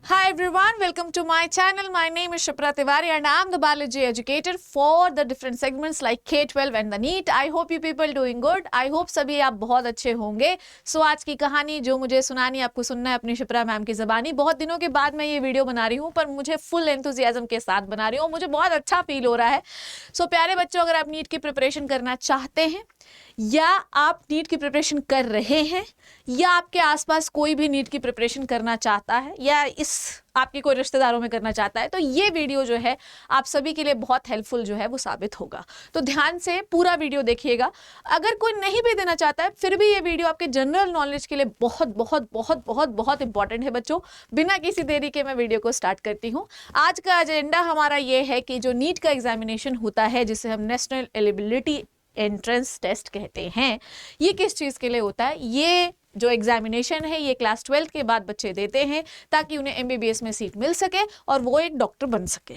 Hi everyone, welcome to my channel. My name is Shipra Tiwari and I am the biology educator for the different segments like K-12 and the NEET. I hope you people doing good. I hope सभी आप बहुत अच्छे होंगे. So आज की कहानी जो मुझे सुनानी आपको सुनना है अपनी शिप्रा मैम की ज़बानी. बहुत दिनों के बाद मैं ये वीडियो बना रही हूँ पर मुझे फुल एंथुजियाज्म के साथ बना रही हूँ. मुझे बहुत अच्छा फील हो रहा है. So प्यारे बच्चों, अगर आप नीट की प्रिपरेशन करना चाहते हैं या आप नीट की प्रिपरेशन कर रहे हैं या आपके आसपास कोई भी नीट की प्रिपरेशन करना चाहता है या इस आपके कोई रिश्तेदारों में करना चाहता है, तो ये वीडियो जो है आप सभी के लिए बहुत हेल्पफुल जो है वो साबित होगा. तो ध्यान से पूरा वीडियो देखिएगा. अगर कोई नहीं भी देना चाहता है फिर भी ये वीडियो आपके जनरल नॉलेज के लिए बहुत बहुत बहुत बहुत बहुत इंपॉर्टेंट है बच्चों. बिना किसी देरी के मैं वीडियो को स्टार्ट करती हूँ. आज का एजेंडा हमारा ये है कि जो नीट का एग्जामिनेशन होता है जिसे हम नेशनल एलिजिबिलिटी एंट्रेंस टेस्ट कहते हैं, ये किस चीज़ के लिए होता है. ये जो एग्जामिनेशन है ये क्लास 12 के बाद बच्चे देते हैं ताकि उन्हें एमबीबीएस में सीट मिल सके और वो एक डॉक्टर बन सके.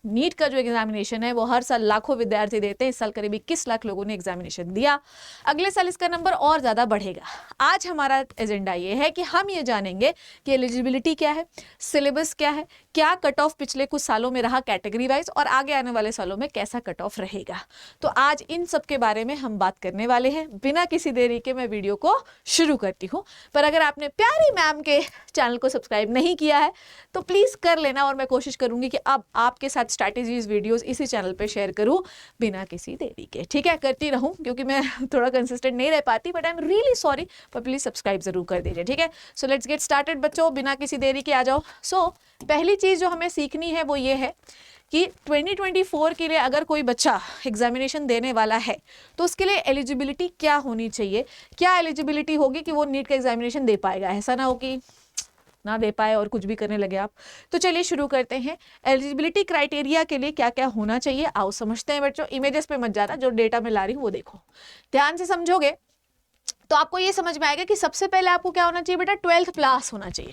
नीट का जो एग्जामिनेशन है वो हर साल लाखों विद्यार्थी देते हैं. इस साल करीब 21 लाख लोगों ने एग्जामिनेशन दिया. अगले साल इसका नंबर और ज़्यादा बढ़ेगा. आज हमारा एजेंडा ये है कि हम ये जानेंगे कि एलिजिबिलिटी क्या है, सिलेबस क्या है, क्या कट ऑफ पिछले कुछ सालों में रहा कैटेगरी वाइज और आगे आने वाले सालों में कैसा कट ऑफ रहेगा. तो आज इन सब के बारे में हम बात करने वाले हैं. बिना किसी देरी के मैं वीडियो को शुरू करती हूँ. पर अगर आपने प्यारी मैम के चैनल को सब्सक्राइब नहीं किया है तो प्लीज़ कर लेना और मैं कोशिश करूँगी कि अब आपके साथ स्ट्रैटेजीज वीडियोस इसी चैनल पे शेयर करूँ बिना किसी देरी के. ठीक है, करती रहूँ क्योंकि मैं थोड़ा कंसिस्टेंट नहीं रह पाती, but I am really sorry. पर प्लीज़ सब्सक्राइब ज़रूर कर दीजिए. ठीक है, सो लेट्स गेट स्टार्टेड बच्चों. बिना किसी देरी के आ जाओ. सो पहली चीज़ जो हमें सीखनी है वो ये है कि 2024 के लिए अगर कोई बच्चा एग्जामिनेशन देने वाला है तो उसके लिए एलिजिबिलिटी क्या होनी चाहिए. क्या एलिजिबिलिटी होगी कि वो नीट का एग्जामिनेशन दे पाएगा. ऐसा ना हो कि ना दे पाए और कुछ भी करने लगे आप. तो चलिए शुरू करते हैं. एलिजिबिलिटी क्राइटेरिया के लिए क्या क्या होना चाहिए आओ समझते हैं बच्चों. इमेजेस पे मत जाना, जो डेटा मैं ला रही हूँ वो देखो. ध्यान से समझोगे तो आपको ये समझ में आएगा कि सबसे पहले आपको क्या होना चाहिए बेटा, 12th पास होना चाहिए.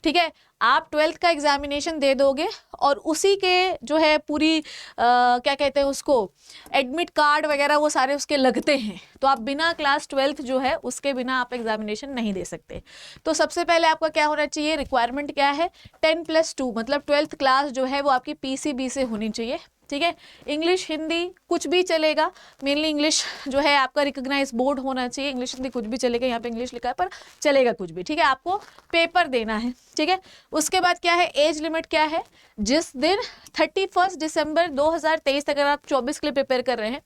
ठीक है, आप 12th का एग्जामिनेशन दे दोगे और उसी के जो है पूरी क्या कहते हैं उसको, एडमिट कार्ड वगैरह वो सारे उसके लगते हैं. तो आप बिना क्लास 12th जो है उसके बिना आप एग्जामिनेशन नहीं दे सकते. तो सबसे पहले आपका क्या होना चाहिए, रिक्वायरमेंट क्या है, 10+2 मतलब 12th क्लास जो है वो आपकी पीसीबी से होनी चाहिए. ठीक है, इंग्लिश हिंदी कुछ भी चलेगा, मेनली इंग्लिश जो है आपका रिकॉग्नाइज बोर्ड होना चाहिए. इंग्लिश हिंदी कुछ भी चलेगा, यहाँ पे इंग्लिश लिखा है पर चलेगा कुछ भी. ठीक है, आपको पेपर देना है. ठीक है, उसके बाद क्या है, एज लिमिट क्या है, जिस दिन 31 दिसंबर 2023 तक अगर आप 24 के लिए प्रिपेयर कर रहे हैं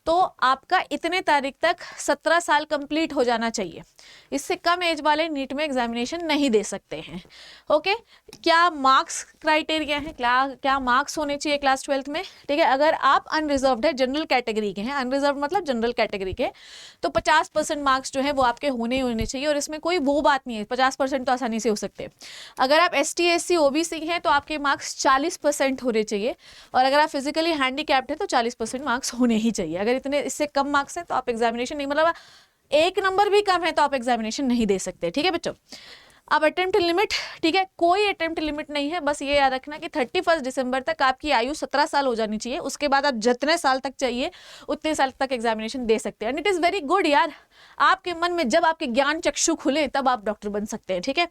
तो आपका इतने तारीख तक 17 साल कंप्लीट हो जाना चाहिए. इससे कम एज वाले नीट में एग्जामिनेशन नहीं दे सकते हैं. ओके, क्या मार्क्स क्राइटेरिया है, क्या मार्क्स होने चाहिए क्लास 12th में. ठीक है, अगर आप अनरिजर्व्ड है, जनरल कैटेगरी के हैं, अनरिजर्व मतलब जनरल कैटेगरी के, तो 50% मार्क्स जो है वो आपके होने चाहिए. और इसमें कोई वो बात नहीं है, 50% तो आसानी से हो सकते हैं. अगर आप ST SC OBC हैं तो आपके मार्क्स 40% होने चाहिए. और अगर आप फिजिकली हैंडीकैप्ड है तो 40% मार्क्स होने ही चाहिए. अगर इतने इससे कम मार्क्स हैं तो आप एग्जामिनेशन नहीं, मतलब एक नंबर भी कम है तो आप एग्जामिनेशन नहीं दे सकते. ठीक है बच्चों. अब अटेम्प्ट लिमिट, ठीक है, कोई अटेम्प्ट लिमिट नहीं है. बस ये याद रखना कि 31 दिसंबर तक आपकी आयु 17 साल हो जानी चाहिए. उसके बाद आप जितने साल तक चाहिए उतने साल तक एग्जामिनेशन दे सकते हैं. And it is very good यार, आपके मन में जब आपके ज्ञान चक्षु खुले तब आप डॉक्टर बन सकते हैं. ठीक है,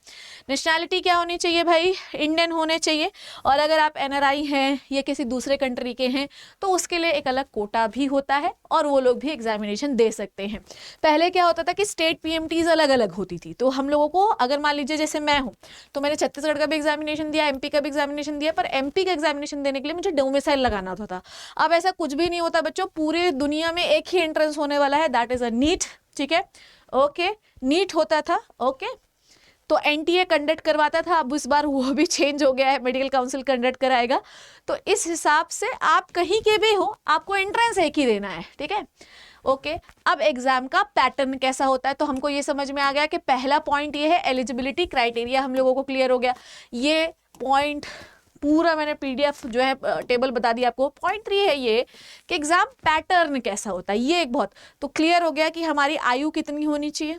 नेशनैलिटी क्या होनी चाहिए भाई, इंडियन होने चाहिए. और अगर आप NRI हैं या किसी दूसरे कंट्री के हैं तो उसके लिए एक अलग कोटा भी होता है और वो लोग भी एग्जामिनेशन दे सकते हैं. पहले क्या होता था कि स्टेट PMTs अलग अलग होती थी. तो हम लोगों को, अगर मान लीजिए जैसे मैं हूँ तो मैंने छत्तीसगढ़ का भी एग्जामिनेशन दिया, MP का भी एग्जामिनेशन दिया, पर MP का एग्जामिनेशन देने के लिए मुझे डोमिसाइल लगाना होता था. अब ऐसा कुछ भी नहीं होता बच्चों. पूरे दुनिया में एक ही एंट्रेंस होने वाला है, दैट इज अ नीट. ठीक है, ओके, नीट होता था. ओके, तो NTA कंडक्ट करवाता था. अब इस बार वो भी चेंज हो गया है, मेडिकल काउंसिल कंडक्ट कराएगा. तो इस हिसाब से आप कहीं के भी हो आपको एंट्रेंस एक ही देना है. ठीक है, ओके. अब एग्जाम का पैटर्न कैसा होता है तो हमको ये समझ में आ गया कि पहला पॉइंट ये है, एलिजिबिलिटी क्राइटेरिया हम लोगों को क्लियर हो गया. ये पॉइंट पूरा मैंने PDF जो है टेबल बता दिया आपको. पॉइंट 3 है ये कि एग्जाम पैटर्न कैसा होता है. ये एक बहुत तो क्लियर हो गया कि हमारी आयु कितनी होनी चाहिए.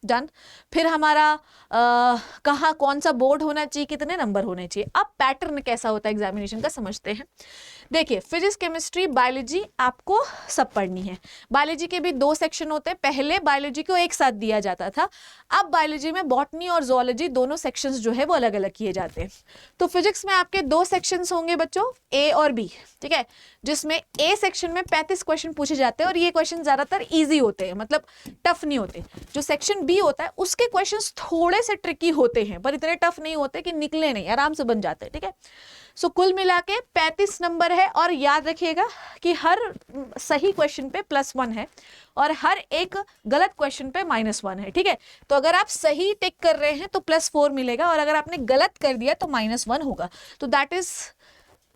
डन। फिर हमारा कहाँ कौन सा बोर्ड होना चाहिए, कितने नंबर होने चाहिए। अब पैटर्न कैसा होता है एग्जामिनेशन का समझते हैं। देखिए फिजिक्स केमिस्ट्री बायोलॉजी आपको सब पढ़नी है। बायोलॉजी के भी 2 सेक्शन होते हैं, पहले बायोलॉजी को एक साथ दिया जाता था, अब बायोलॉजी में बॉटनी और जोलॉजी दोनों सेक्शंस जो है वो अलग अलग किए जाते हैं। तो फिजिक्स में आपके 2 सेक्शंस होंगे बच्चों, ए और बी, ठीक है, जिसमें ए सेक्शन में 35 क्वेश्चन पूछे जाते हैं और ये क्वेश्चन ज्यादातर इजी होते हैं, मतलब टफ नहीं होते। जो सेक्शन बी होता है उसके क्वेश्चंस थोड़े से ट्रिकी होते हैं पर इतने टफ नहीं होते कि निकले नहीं, आराम से बन जाते हैं, ठीक है। सो कुल मिला के 35 नंबर है और याद रखिएगा कि हर सही क्वेश्चन पे +1 है और हर एक गलत क्वेश्चन पे -1 है, ठीक है। तो अगर आप सही टिक कर रहे हैं तो +4 मिलेगा और अगर आपने गलत कर दिया तो -1 होगा। तो दैट इज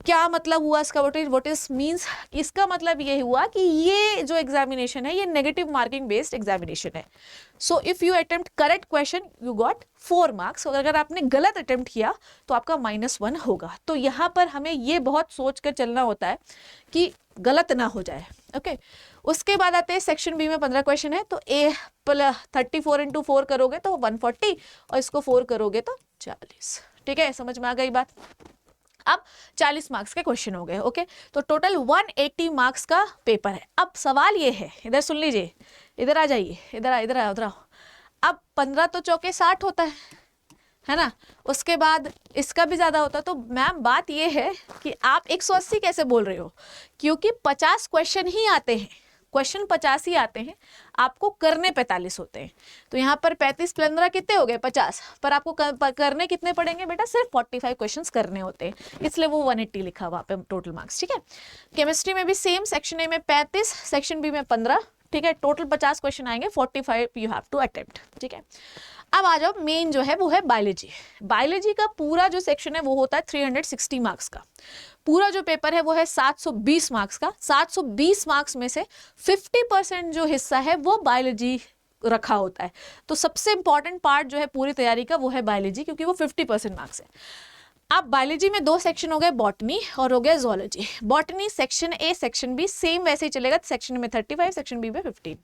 क्या मतलब हुआ इसका, व्हाट इज मींस, इसका मतलब ये हुआ कि ये जो एग्जामिनेशन है ये नेगेटिव मार्किंग बेस्ड एग्जामिनेशन है। So if you attempt correct question you got 4 marks, और अगर आपने गलत अटेम्प्ट किया तो आपका -1 होगा। तो यहाँ पर हमें ये बहुत सोच कर चलना होता है कि गलत ना हो जाए, ओके। उसके बाद आते हैं सेक्शन बी में 15 क्वेश्चन है, तो ए 34 इंटू 4 करोगे तो 140 और इसको 4 करोगे तो 40, ठीक है, समझ में आ गई बात। अब 40 मार्क्स के क्वेश्चन हो गए, ओके। तो टोटल 180 मार्क्स का पेपर है। अब सवाल ये है, इधर सुन लीजिए, इधर आ जाइए, इधर आओ। अब 15 तो चौके 60 होता है ना, उसके बाद इसका भी ज्यादा होता है। तो मैम बात ये है कि आप 180 कैसे बोल रहे हो, क्योंकि 50 क्वेश्चन ही आते हैं, क्वेश्चन 50 ही आते हैं, आपको करने 45 होते हैं। तो यहाँ पर 35 + 15 कितने हो गए 50, पर आपको करने कितने पड़ेंगे बेटा, सिर्फ 45 क्वेश्चंस करने होते हैं, इसलिए वो 180 लिखा हुआ पे टोटल मार्क्स, ठीक है। केमिस्ट्री में भी सेम, सेक्शन ए में 35, सेक्शन बी में 15, ठीक है, टोटल 50 क्वेश्चन आएंगे, 45 यू हैव टू अटेम्प्ट, ठीक है। अब आ जाओ मेन जो है वो है बायोलॉजी। बायोलॉजी का पूरा जो सेक्शन है वो होता है 360 मार्क्स का। पूरा जो पेपर है वो है 720 मार्क्स का। 720 मार्क्स में से 50% जो हिस्सा है वो बायोलॉजी रखा होता है। तो सबसे इंपॉर्टेंट पार्ट जो है पूरी तैयारी का वो है बायोलॉजी, क्योंकि वो 50% मार्क्स है। अब बायोलॉजी में 2 सेक्शन हो गए, बॉटनी और हो गया zoology. Botany section A section B same वैसे ही चलेगा, सेक्शन में 35 सेक्शन बी में 15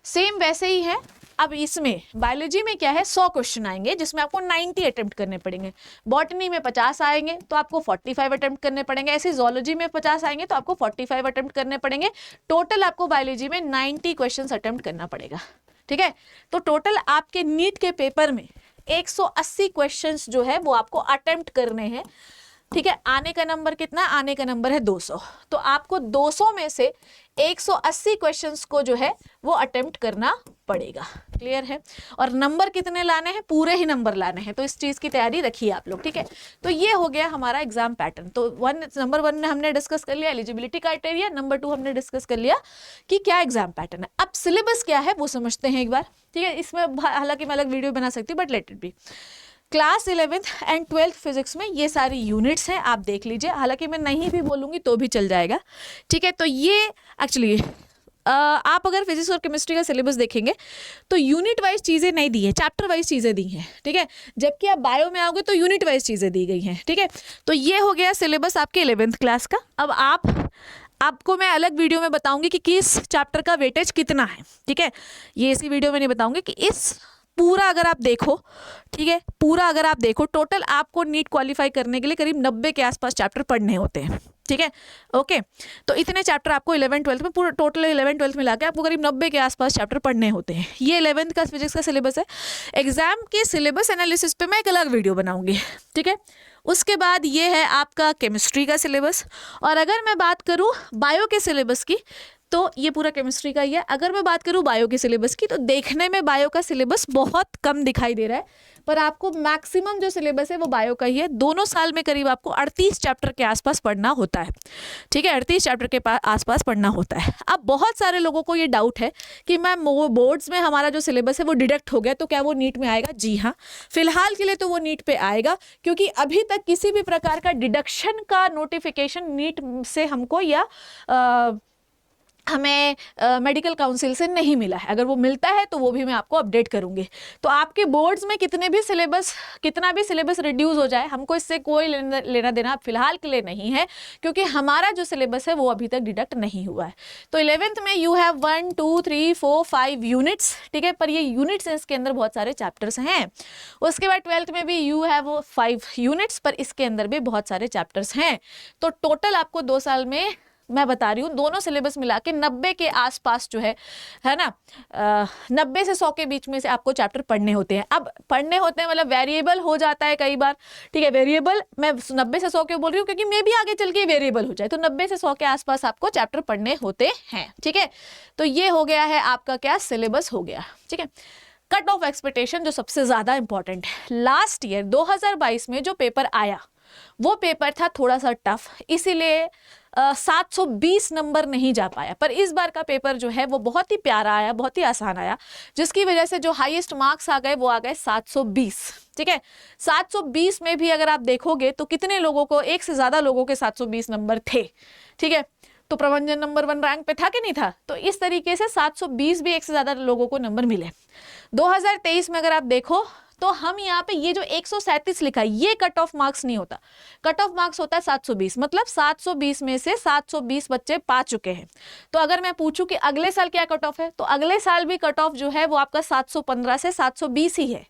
सेम वैसे ही है। अब इसमें बायोलॉजी में क्या है, 100 क्वेश्चन आएंगे जिसमें आपको 90 अटेम्प्ट करने पड़ेंगे। बॉटनी में 50 आएंगे तो आपको 45 अटेम्प्ट करने पड़ेंगे। ऐसे जोलॉजी में 50 आएंगे तो आपको 45 अटेम्प्ट करने पड़ेंगे। टोटल आपको बायोलॉजी में 90 क्वेश्चन अटेम्प्ट करना पड़ेगा, ठीक है। तो टोटल आपके नीट के पेपर में 180 क्वेश्चंस जो है वो आपको अटेम्प्ट करने हैं, ठीक है। आने का नंबर कितना, आने का नंबर है 200। तो आपको 200 में से 180 क्वेश्चंस को जो है वो अटेम्प्ट करना पड़ेगा, क्लियर है। और नंबर कितने लाने हैं, पूरे ही नंबर लाने हैं, तो इस चीज की तैयारी रखिए आप लोग, ठीक है। तो ये हो गया हमारा एग्जाम पैटर्न। तो नंबर 1 ने हमने डिस्कस कर लिया एलिजिबिलिटी क्राइटेरिया, नंबर 2 हमने डिस्कस कर लिया कि क्या एग्जाम पैटर्न है। अब सिलेबस क्या है वो समझते हैं एक बार, ठीक है। इसमें हालांकि मैं अलग वीडियो बना सकती हूँ but let it be. Class 11th and 12th physics में ये सारी यूनिट्स हैं, आप देख लीजिए, हालांकि मैं नहीं भी बोलूँगी तो भी चल जाएगा, ठीक है। तो ये एक्चुअली आप अगर फिजिक्स और केमिस्ट्री का सिलेबस देखेंगे तो यूनिट वाइज चीज़ें नहीं दी है, चैप्टर वाइज चीज़ें दी हैं, ठीक है। जबकि आप बायो में आओगे तो यूनिट वाइज चीज़ें दी गई हैं, ठीक है। तो ये हो गया सिलेबस आपके 11th क्लास का। अब आपको मैं अलग वीडियो में बताऊंगी कि किस चैप्टर का वेटेज कितना है, ठीक है। ये इसी वीडियो में नहीं बताऊंगी कि इस पूरा अगर आप देखो, ठीक है, पूरा अगर आप देखो टोटल आपको नीट क्वालिफाई करने के लिए करीब 90 के आसपास चैप्टर पढ़ने होते हैं, ठीक है, ओके। तो इतने चैप्टर आपको 11th 12th में, पूरा टोटल 11th 12th में लाके आपको करीब 90 के आसपास चैप्टर पढ़ने होते हैं। ये 11th का फिजिक्स का सिलेबस है। एग्जाम के सिलेबस एनालिसिस पे मैं एक अलग वीडियो बनाऊंगी, ठीक है। उसके बाद ये है आपका केमिस्ट्री का सिलेबस। और अगर मैं बात करूँ बायो के सिलेबस की तो ये पूरा केमिस्ट्री का ही है। अगर मैं बात करूँ बायो के सिलेबस की तो देखने में बायो का सिलेबस बहुत कम दिखाई दे रहा है, पर आपको मैक्सिमम जो सिलेबस है वो बायो का ही है। दोनों साल में करीब आपको 38 चैप्टर के आसपास पढ़ना होता है, ठीक है, 38 चैप्टर के आसपास पढ़ना होता है। अब बहुत सारे लोगों को ये डाउट है कि मैम वो बोर्ड्स में हमारा जो सिलेबस है वो डिडक्ट हो गया तो क्या वो नीट में आएगा। जी हाँ, फिलहाल के लिए तो वो नीट पे आएगा, क्योंकि अभी तक किसी भी प्रकार का डिडक्शन का नोटिफिकेशन नीट से हमको या हमें मेडिकल काउंसिल से नहीं मिला है। अगर वो मिलता है तो वो भी मैं आपको अपडेट करूंगी। तो आपके बोर्ड्स में कितना भी सिलेबस रिड्यूस हो जाए, हमको इससे कोई लेना देना फिलहाल के लिए नहीं है, क्योंकि हमारा जो सिलेबस है वो अभी तक डिडक्ट नहीं हुआ है। तो 11th में यू हैव 1 2 3 4 5 यूनिट्स, ठीक है, पर ये यूनिट्स इसके अंदर बहुत सारे चैप्टर्स हैं। उसके बाद 12th में भी यू हैव 5 यूनिट्स, पर इसके अंदर भी बहुत सारे चैप्टर्स हैं। तो टोटल आपको 2 साल में, मैं बता रही हूँ, दोनों सिलेबस मिला के 90 के आसपास जो है ना, 90 से 100 के बीच में से आपको चैप्टर पढ़ने होते हैं। अब पढ़ने होते हैं मतलब वेरिएबल हो जाता है कई बार, ठीक है, वेरिएबल मैं 90 से 100 के बोल रही हूँ क्योंकि मे भी आगे चल के वेरिएबल हो जाए, तो 90 से 100 के आसपास आपको चैप्टर पढ़ने होते हैं, ठीक है। तो ये हो गया है आपका क्या, सिलेबस हो गया, ठीक है। कट ऑफ एक्सपेक्टेशन जो सबसे ज्यादा इंपॉर्टेंट है, लास्ट ईयर 2022 में जो पेपर आया वो पेपर था थोड़ा सा टफ, इसीलिए 720 नंबर नहीं जा पाया। पर इस बार का पेपर जो है वो बहुत ही प्यारा आया, बहुत ही आसान आया, जिसकी वजह से जो हाईएस्ट मार्क्स आ गए वो आ गए 720, ठीक है। 720 में भी अगर आप देखोगे तो कितने लोगों को, एक से ज्यादा लोगों के 720 नंबर थे, ठीक है। तो प्रवंजन नंबर 1 रैंक पे था कि नहीं था, तो इस तरीके से 720 भी एक से ज्यादा लोगों को नंबर मिले। 2023 में अगर आप देखो तो हम यहाँ पे ये जो 137 लिखा है ये कट ऑफ मार्क्स नहीं होता, कट ऑफ मार्क्स होता है 720, मतलब 720 में से 720 बच्चे पा चुके हैं। तो अगर मैं पूछूं कि अगले साल क्या कट ऑफ है, तो अगले साल भी कट ऑफ जो है वो आपका 715 से 720 ही है,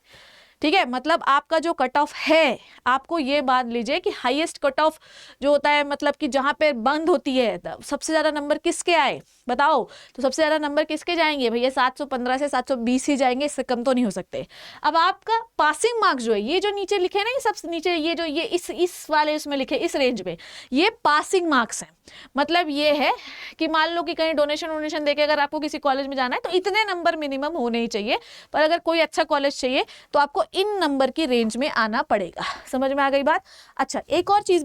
ठीक है। मतलब आपका जो कट ऑफ है, आपको ये बात लीजिए कि हाईएस्ट कट ऑफ जो होता है, मतलब कि जहां पे बंद होती है, सबसे ज्यादा नंबर किसके आए बताओ, तो सबसे ज्यादा नंबर किसके जाएंगे भैया, 715 से 720 ही जाएंगे, इससे कम तो नहीं हो सकते। अब आपका पासिंग मार्क्स जो है, ये जो नीचे लिखे ना, ये सबसे नीचे ये जो ये इस वाले उसमें लिखे, इस रेंज में, ये पासिंग मार्क्स है। मतलब ये है कि मान लो कि कहीं डोनेशन देके अगर आपको किसी कॉलेज में जाना है तो इतने नंबर मिनिमम होने ही चाहिए, पर अगर कोई अच्छा कॉलेज चाहिए तो आपको इन नंबर की रेंज में आना पड़ेगा। समझ में आ गई बात। अच्छा, एक और चीज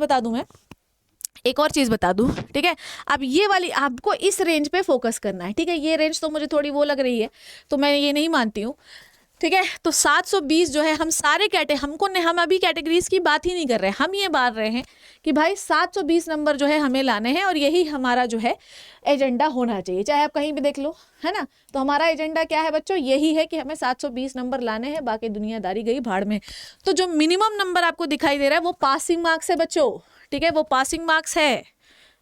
बता दूं, ठीक है। अब ये वाली आपको इस रेंज पे फोकस करना है, ठीक है। ये रेंज तो मुझे थोड़ी वो लग रही है, तो मैं ये नहीं मानती हूँ, ठीक है। तो 720 जो है, हम सारे हम अभी कैटेगरीज की बात ही नहीं कर रहे हैं, हम ये बात रहे हैं कि भाई 720 नंबर जो है हमें लाने हैं, और यही हमारा जो है एजेंडा होना चाहिए, चाहे आप कहीं भी देख लो, है ना। तो हमारा एजेंडा क्या है बच्चों, यही है कि हमें 720 नंबर लाने हैं, बाकी दुनियादारी गई भाड़ में। तो जो मिनिमम नंबर आपको दिखाई दे रहा है वो पासिंग मार्क्स है बच्चों, ठीक है, वो पासिंग मार्क्स है,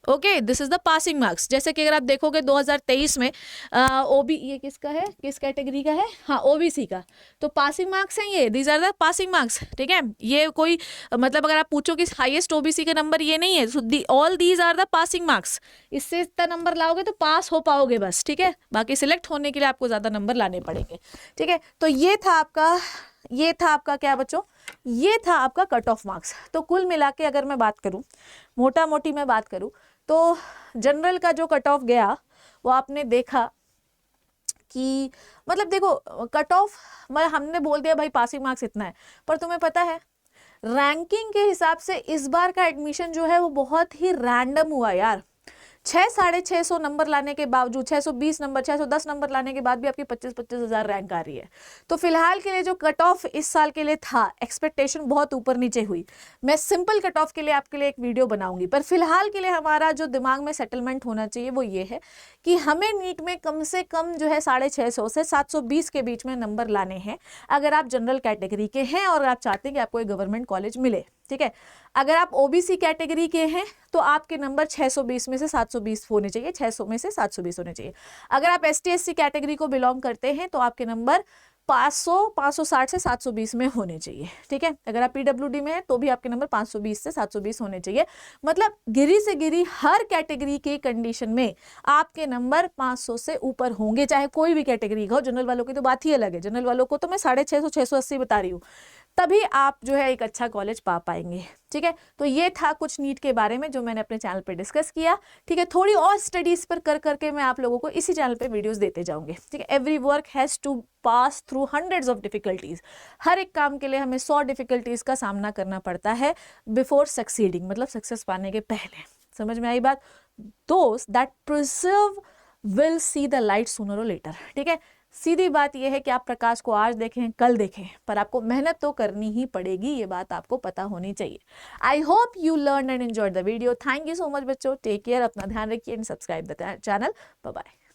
okay, this is the passing marks. जैसे कि अगर आप देखोगे 2023 में ओबी, ये किसका है, किस कैटेगरी का है, हाँ ओबीसी का, तो पासिंग मार्क्स हैं ये, these are the passing marks, ठीक है। ये कोई मतलब अगर आप पूछो कि हाईएस्ट ओबीसी का नंबर ये नहीं है, all these are the passing marks. इससे इतना नंबर लाओगे तो पास हो पाओगे बस, ठीक है, बाकी सिलेक्ट होने के लिए आपको ज्यादा नंबर लाने पड़ेंगे, ठीक है। तो ये था आपका क्या बच्चों, ये था आपका कट ऑफ मार्क्स। तो कुल मिला के अगर मैं बात करूं, मोटा मोटी मैं बात करूं, तो जनरल का जो कट ऑफ गया वो आपने देखा कि मतलब देखो कट ऑफ, मतलब हमने बोल दिया भाई पासिंग मार्क्स इतना है, पर तुम्हें पता है रैंकिंग के हिसाब से इस बार का एडमिशन जो है वो बहुत ही रैंडम हुआ यार। 600-650 नंबर लाने के बावजूद, 620 नंबर, 610 नंबर लाने के बाद भी आपकी 25-25 हजार रैंक आ रही है। तो फिलहाल के लिए जो कट ऑफ इस साल के लिए था, एक्सपेक्टेशन बहुत ऊपर नीचे हुई। मैं सिंपल कट ऑफ के लिए आपके लिए एक वीडियो बनाऊंगी, पर फिलहाल के लिए हमारा जो दिमाग में सेटलमेंट होना चाहिए वो ये है कि हमें नीट में कम से कम जो है 650 से 720 के बीच में नंबर लाने हैं, अगर आप जनरल कैटेगरी के हैं और आप चाहते हैं कि आपको एक गवर्नमेंट कॉलेज मिले, ठीक है। अगर आप ओबीसी कैटेगरी के हैं तो आपके नंबर 620 में से 720 होने चाहिए, 600 में से 720 होने चाहिए। अगर आप ST/SC कैटेगरी को बिलोंग करते हैं तो आपके नंबर 560 से 720 में होने चाहिए, ठीक है। अगर आप PWD में हैं तो भी आपके नंबर 520 से 720 होने चाहिए। मतलब गिरी से गिरी हर कैटेगरी के कंडीशन में आपके नंबर 500 से ऊपर होंगे, चाहे कोई भी कैटेगरी का हो। जनरल वालों की तो बात ही अलग है, जनरल वालों को तो मैं 650 680 बता रही हूँ, तभी आप जो है एक अच्छा कॉलेज पा पाएंगे, ठीक है। तो ये था कुछ नीट के बारे में जो मैंने अपने चैनल पे डिस्कस किया, ठीक है। थोड़ी और स्टडीज पर कर करके मैं आप लोगों को इसी चैनल पे वीडियोस देते जाऊंगे, ठीक है। Every work has to pass through hundreds of difficulties. हर एक काम के लिए हमें 100 डिफिकल्टीज का सामना करना पड़ता है बिफोर सक्सीडिंग, मतलब सक्सेस पाने के पहले। समझ में आई बात। दोस्त that preserve will see the light sooner और लेटर, ठीक है। सीधी बात यह है कि आप प्रकाश को आज देखें कल देखें, पर आपको मेहनत तो करनी ही पड़ेगी, ये बात आपको पता होनी चाहिए। I hope you learn and enjoy the video. Thank you so much बच्चों, टेक केयर, अपना ध्यान रखिए and subscribe the channel. Bye bye.